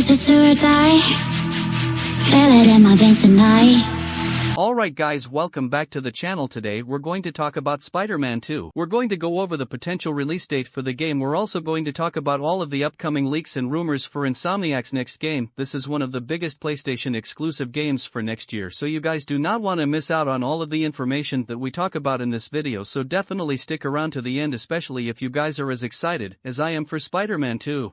This is do or die. Feel it in my veins tonight. Alright guys, welcome back to the channel. Today we're going to talk about Spider-Man 2. We're going to go over the potential release date for the game. We're also going to talk about all of the upcoming leaks and rumors for Insomniac's next game. This is one of the biggest PlayStation exclusive games for next year, so you guys do not want to miss out on all of the information that we talk about in this video, so definitely stick around to the end, especially if you guys are as excited as I am for Spider-Man 2.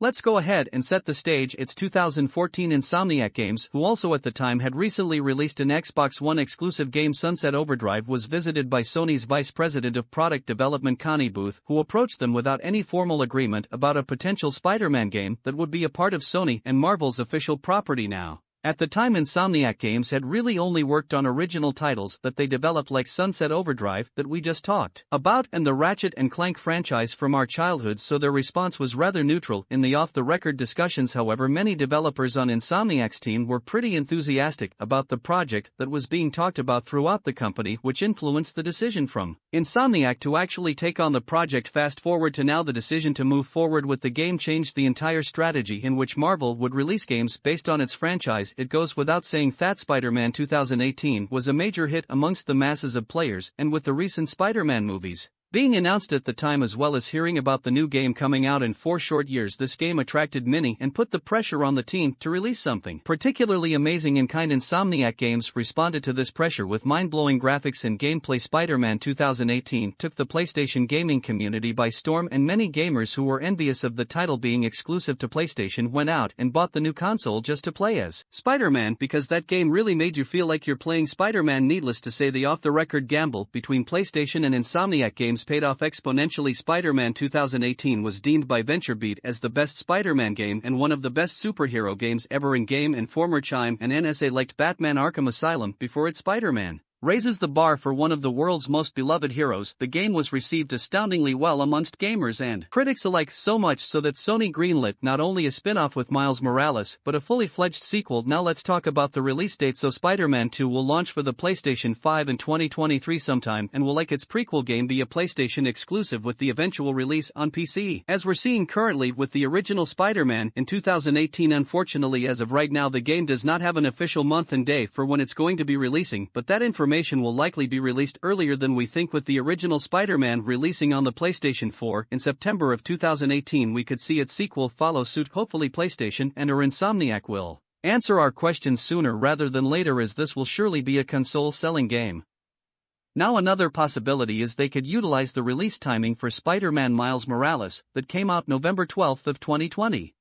Let's go ahead and set the stage. It's 2014. Insomniac Games, who also at the time had recently released an Xbox One exclusive game Sunset Overdrive, was visited by Sony's Vice President of Product Development Connie Booth, who approached them without any formal agreement about a potential Spider-Man game that would be a part of Sony and Marvel's official property now. At the time, Insomniac Games had really only worked on original titles that they developed, like Sunset Overdrive that we just talked about and the Ratchet & Clank franchise from our childhood, so their response was rather neutral. In the off-the-record discussions, however, many developers on Insomniac's team were pretty enthusiastic about the project that was being talked about throughout the company, which influenced the decision from Insomniac to actually take on the project. Fast forward to now, the decision to move forward with the game changed the entire strategy in which Marvel would release games based on its franchise. It goes without saying that Spider-Man 2018 was a major hit amongst the masses of players, and with the recent Spider-Man movies being announced at the time, as well as hearing about the new game coming out in 4 short years, this game attracted many and put the pressure on the team to release something particularly amazing in kind. Insomniac Games responded to this pressure with mind-blowing graphics and gameplay. Spider-Man 2018 took the PlayStation gaming community by storm, and many gamers who were envious of the title being exclusive to PlayStation went out and bought the new console just to play as Spider-Man, because that game really made you feel like you're playing Spider-Man. Needless to say, the off-the-record gamble between PlayStation and Insomniac Games paid off exponentially. Spider-Man 2018 was deemed by VentureBeat as the best Spider-Man game and one of the best superhero games ever. In game informer Chime and NSA liked Batman Arkham Asylum before it. Spider-Man raises the bar for one of the world's most beloved heroes. The game was received astoundingly well amongst gamers and critics alike, so much so that Sony greenlit not only a spin-off with Miles Morales, but a fully fledged sequel. Now let's talk about the release date. So Spider-Man 2 will launch for the PlayStation 5 in 2023 sometime, and will, like its prequel game, be a PlayStation exclusive with the eventual release on PC, as we're seeing currently with the original Spider-Man in 2018. Unfortunately, as of right now, the game does not have an official month and day for when it's going to be releasing, but that information will likely be released earlier than we think, with the original Spider-Man releasing on the PlayStation 4 in September of 2018. We could see its sequel follow suit. Hopefully PlayStation and or Insomniac will answer our questions sooner rather than later, as this will surely be a console-selling game. Now another possibility is they could utilize the release timing for Spider-Man Miles Morales that came out November 12th of 2020.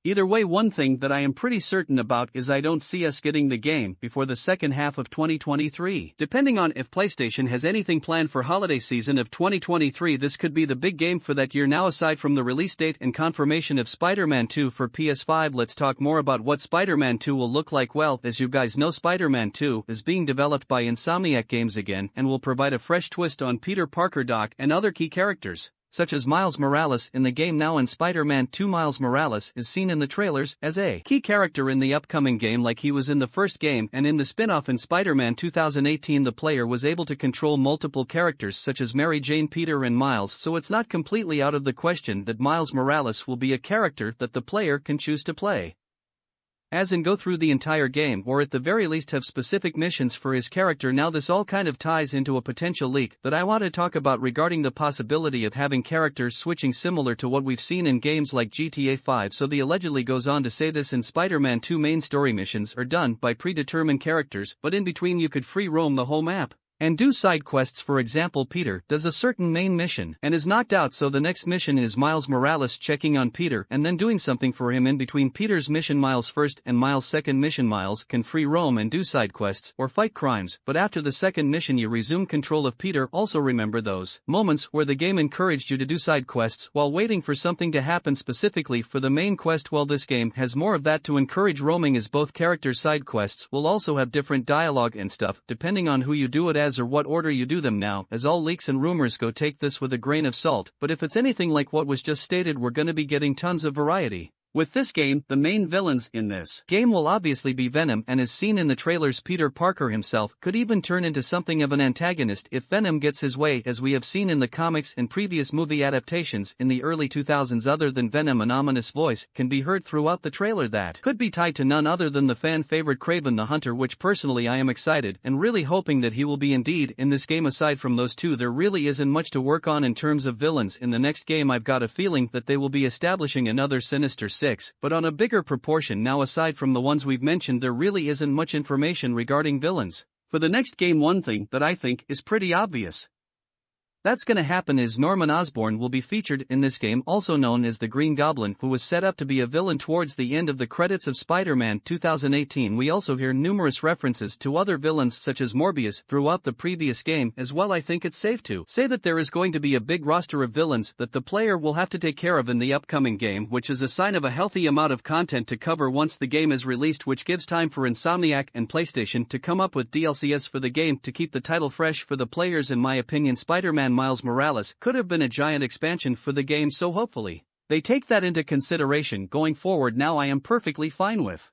Either way, one thing that I am pretty certain about is I don't see us getting the game before the second half of 2023. Depending on if PlayStation has anything planned for holiday season of 2023, this could be the big game for that year. Now, aside from the release date and confirmation of Spider-Man 2 for PS5, let's talk more about what Spider-Man 2 will look like. Well, as you guys know, Spider-Man 2 is being developed by Insomniac Games again and will provide a fresh twist on Peter Parker, Doc, and other key characters, such as Miles Morales in the game. Now in Spider-Man 2, Miles Morales is seen in the trailers as a key character in the upcoming game, like he was in the first game, and in the spin-off in Spider-Man 2018 the player was able to control multiple characters such as Mary Jane, Peter and Miles, so it's not completely out of the question that Miles Morales will be a character that the player can choose to play as and go through the entire game, or at the very least have specific missions for his character. Now this all kind of ties into a potential leak that I want to talk about regarding the possibility of having characters switching, similar to what we've seen in games like GTA 5. So the allegedly goes on to say this: in Spider-Man 2, main story missions are done by predetermined characters, but in between you could free roam the whole map and do side quests. For example, Peter does a certain main mission and is knocked out, so the next mission is Miles Morales checking on Peter and then doing something for him. In between Peter's mission, Miles' first and Miles' second mission, Miles can free roam and do side quests or fight crimes, but after the second mission you resume control of Peter. Also remember those moments where the game encouraged you to do side quests while waiting for something to happen specifically for the main quest. Well, this game has more of that to encourage roaming, as both characters' side quests will also have different dialogue and stuff depending on who you do it as or what order you do them. Now, as all leaks and rumors go, take this with a grain of salt, but if it's anything like what was just stated, we're gonna be getting tons of variety. With this game, the main villains in this game will obviously be Venom, and as seen in the trailers, Peter Parker himself could even turn into something of an antagonist if Venom gets his way, as we have seen in the comics and previous movie adaptations in the early 2000s. Other than Venom, an ominous voice can be heard throughout the trailer that could be tied to none other than the fan favorite Kraven the Hunter, which personally I am excited and really hoping that he will be indeed in this game. Aside from those two, there really isn't much to work on in terms of villains in the next game. I've got a feeling that they will be establishing another Sinister Six, but on a bigger proportion. Now, aside from the ones we've mentioned, there really isn't much information regarding villains for the next game. One thing that I think is pretty obvious that's gonna happen is Norman Osborn will be featured in this game, also known as the Green Goblin, who was set up to be a villain towards the end of the credits of Spider-Man 2018. We also hear numerous references to other villains such as Morbius throughout the previous game as well. I think it's safe to say that there is going to be a big roster of villains that the player will have to take care of in the upcoming game, which is a sign of a healthy amount of content to cover once the game is released, which gives time for Insomniac and PlayStation to come up with DLCs for the game to keep the title fresh for the players. In my opinion, Spider-Man Miles Morales could have been a giant expansion for the game, so hopefully they take that into consideration going forward. Now, I am perfectly fine with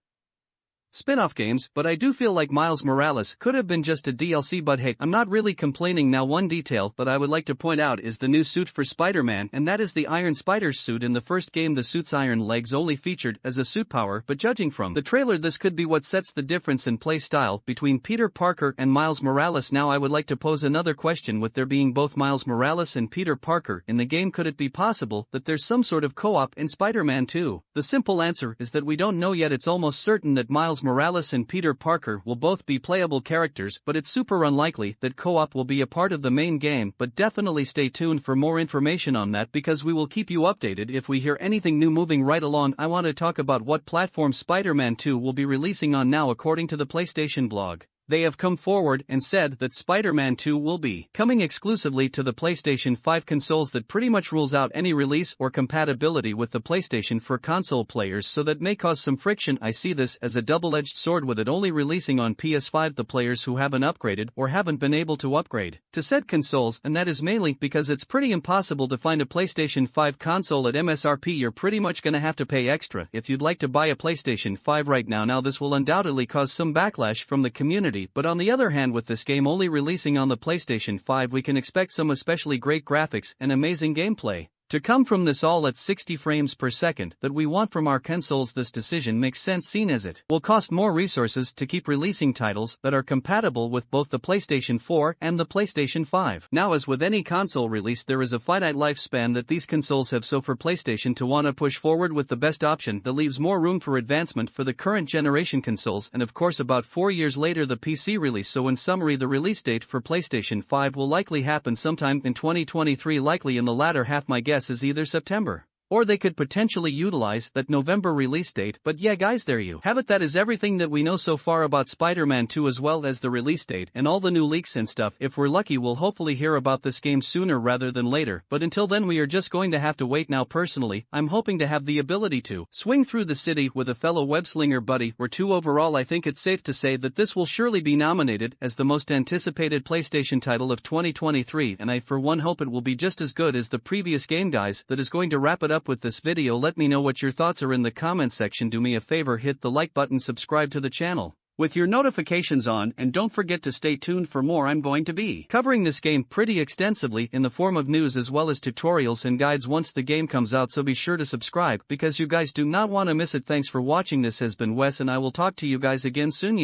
spin-off games, but I do feel like Miles Morales could have been just a DLC, but hey, I'm not really complaining. Now, one detail that I would like to point out is the new suit for Spider-Man, and that is the Iron Spider's suit. In the first game, the suit's iron legs only featured as a suit power, but judging from the trailer, this could be what sets the difference in play style between Peter Parker and Miles Morales. Now, I would like to pose another question. With there being both Miles Morales and Peter Parker in the game, could it be possible that there's some sort of co-op in Spider-Man 2? The simple answer is that we don't know yet. It's almost certain that Miles Morales and Peter Parker will both be playable characters, but it's super unlikely that co-op will be a part of the main game. But definitely stay tuned for more information on that, because we will keep you updated if we hear anything new. Moving right along, I want to talk about what platform Spider-Man 2 will be releasing on. Now, according to the PlayStation blog, they have come forward and said that Spider-Man 2 will be coming exclusively to the PlayStation 5 consoles. That pretty much rules out any release or compatibility with the PlayStation for console players, so that may cause some friction. I see this as a double-edged sword, with it only releasing on PS5. The players who haven't upgraded or haven't been able to upgrade to said consoles, and that is mainly because it's pretty impossible to find a PlayStation 5 console at MSRP. You're pretty much gonna have to pay extra if you'd like to buy a PlayStation 5 right now. Now, this will undoubtedly cause some backlash from the community, but on the other hand, with this game only releasing on the PlayStation 5, we can expect some especially great graphics and amazing gameplay to come from this, all at 60 frames per second, that we want from our consoles. This decision makes sense, seeing as it will cost more resources to keep releasing titles that are compatible with both the PlayStation 4 and the PlayStation 5. Now, as with any console release, there is a finite lifespan that these consoles have, so for PlayStation to want to push forward with the best option, that leaves more room for advancement for the current generation consoles, and of course about 4 years later the PC release. So in summary, the release date for PlayStation 5 will likely happen sometime in 2023, likely in the latter half. My guess is either September, or they could potentially utilize that November release date. But yeah guys, there you have it. That is everything that we know so far about Spider-Man 2, as well as the release date and all the new leaks and stuff. If we're lucky, we'll hopefully hear about this game sooner rather than later, but until then we are just going to have to wait. Now, personally, I'm hoping to have the ability to swing through the city with a fellow web-slinger buddy or two. Overall, I think it's safe to say that this will surely be nominated as the most anticipated PlayStation title of 2023, and I for one hope it will be just as good as the previous game. Guys, that is going to wrap it up with this video. Let me know what your thoughts are in the comment section. Do me a favor, hit the like button, subscribe to the channel with your notifications on, and don't forget to stay tuned for more. I'm going to be covering this game pretty extensively in the form of news as well as tutorials and guides once the game comes out, so be sure to subscribe because you guys do not want to miss it. Thanks for watching. This has been Wes, and I will talk to you guys again soon.